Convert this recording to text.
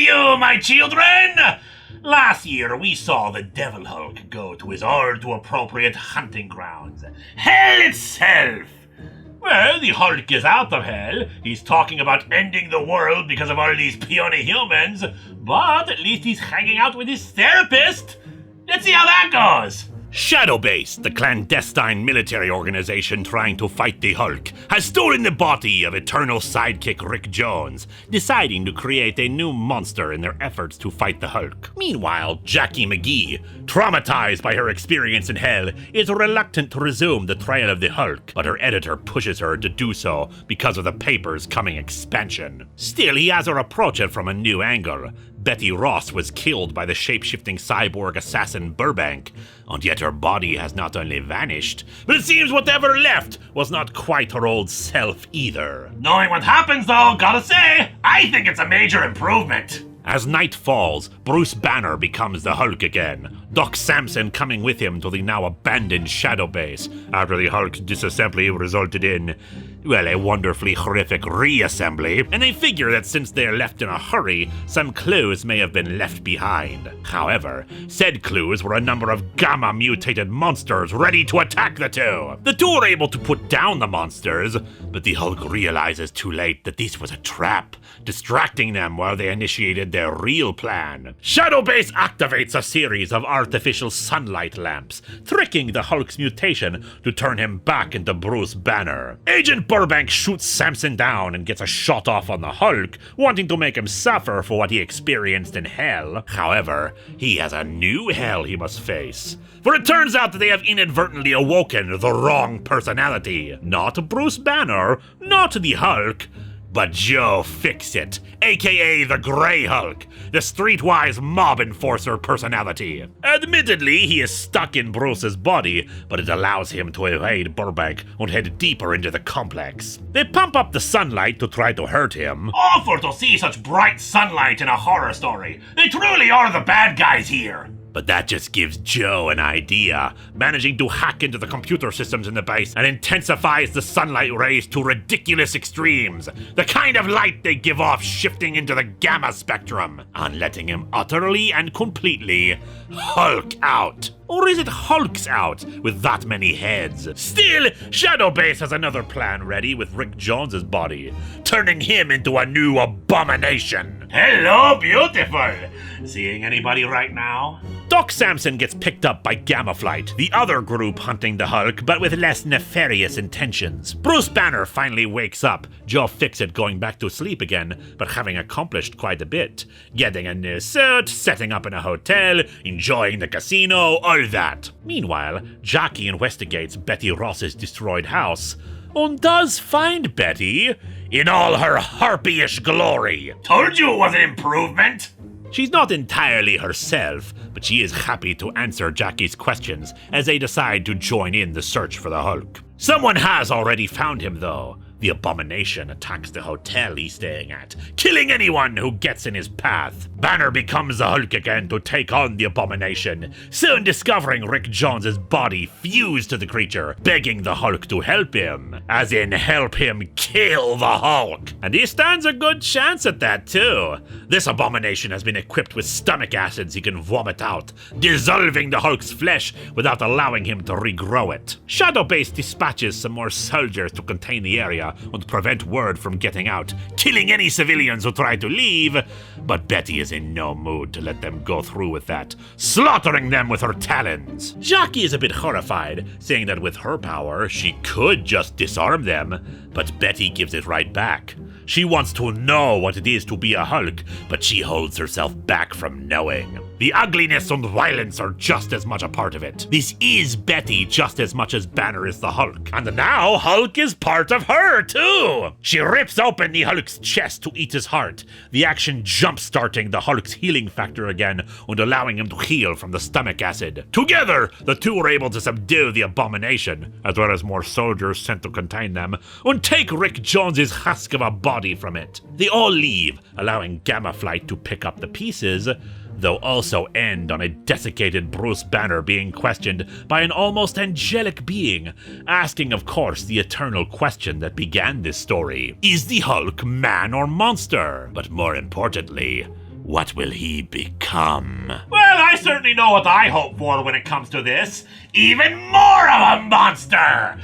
you, my children! Last year, we saw the Devil Hulk go to his all-too-appropriate hunting grounds, Hell itself! Well, the Hulk is out of Hell. He's talking about ending the world because of all these puny humans, but at least he's hanging out with his therapist. Let's see how that goes. Shadowbase, the clandestine military organization trying to fight the Hulk, has stolen the body of Eternal sidekick Rick Jones, deciding to create a new monster in their efforts to fight the Hulk. Meanwhile, Jackie McGee, traumatized by her experience in Hell, is reluctant to resume the trial of the Hulk, but her editor pushes her to do so because of the paper's coming expansion. Still, he has her approach it from a new angle. Betty Ross was killed by the shape-shifting cyborg assassin Burbank, and yet her body has not only vanished, but it seems whatever left was not quite her old self either. Knowing what happens though, gotta say, I think it's a major improvement. As night falls, Bruce Banner becomes the Hulk again, Doc Samson coming with him to the now abandoned Shadow Base, after the Hulk's disassembly resulted in, well, a wonderfully horrific reassembly, and they figure that since they're left in a hurry, some clues may have been left behind. However, said clues were a number of gamma-mutated monsters ready to attack the two. The two are able to put down the monsters, but the Hulk realizes too late that this was a trap, distracting them while they initiated their real plan. Shadowbase activates a series of artificial sunlight lamps, tricking the Hulk's mutation to turn him back into Bruce Banner. Agent Burbank shoots Samson down and gets a shot off on the Hulk, wanting to make him suffer for what he experienced in Hell. However, he has a new hell he must face. For it turns out that they have inadvertently awoken the wrong personality. Not Bruce Banner, not the Hulk, but Joe Fixit, aka the Grey Hulk, the streetwise mob enforcer personality. Admittedly, he is stuck in Bruce's body, but it allows him to evade Burbank and head deeper into the complex. They pump up the sunlight to try to hurt him. Awful to see such bright sunlight in a horror story. They truly are the bad guys here. But that just gives Joe an idea, managing to hack into the computer systems in the base and intensifies the sunlight rays to ridiculous extremes, the kind of light they give off shifting into the gamma spectrum, and letting him utterly and completely Hulk out. Or is it Hulks out with that many heads? Still, Shadowbase has another plan ready with Rick Jones's body, turning him into a new abomination. Hello, beautiful. Seeing anybody right now? Doc Samson gets picked up by Gamma Flight, the other group hunting the Hulk, but with less nefarious intentions. Bruce Banner finally wakes up, Joe Fixit going back to sleep again, but having accomplished quite a bit. Getting a new suit, setting up in a hotel, enjoying the casino, all that. Meanwhile, Jackie investigates Betty Ross's destroyed house, and does find Betty in all her harpyish glory. Told you it was an improvement. She's not entirely herself, but she is happy to answer Jackie's questions as they decide to join in the search for the Hulk. Someone has already found him though. The Abomination attacks the hotel he's staying at, killing anyone who gets in his path. Banner becomes the Hulk again to take on the Abomination, soon discovering Rick Jones's body fused to the creature, begging the Hulk to help him, as in help him kill the Hulk. And he stands a good chance at that too. This Abomination has been equipped with stomach acids he can vomit out, dissolving the Hulk's flesh without allowing him to regrow it. Shadowbase dispatches some more soldiers to contain the area and prevent word from getting out, killing any civilians who try to leave, but Betty is in no mood to let them go through with that, slaughtering them with her talons. Jackie is a bit horrified, saying that with her power, she could just disarm them, but Betty gives it right back. She wants to know what it is to be a Hulk, but she holds herself back from knowing. The ugliness and violence are just as much a part of it. This is Betty just as much as Banner is the Hulk. And now Hulk is part of her too! She rips open the Hulk's chest to eat his heart, the action jump-starting the Hulk's healing factor again and allowing him to heal from the stomach acid. Together, the two are able to subdue the Abomination, as well as more soldiers sent to contain them, and take Rick Jones's husk of a body from it. They all leave, allowing Gamma Flight to pick up the pieces, though also end on a desiccated Bruce Banner being questioned by an almost angelic being, asking of course the eternal question that began this story. Is the Hulk man or monster? But more importantly, What will he become? Well, I certainly know what I hope for when it comes to this. Even more of a monster!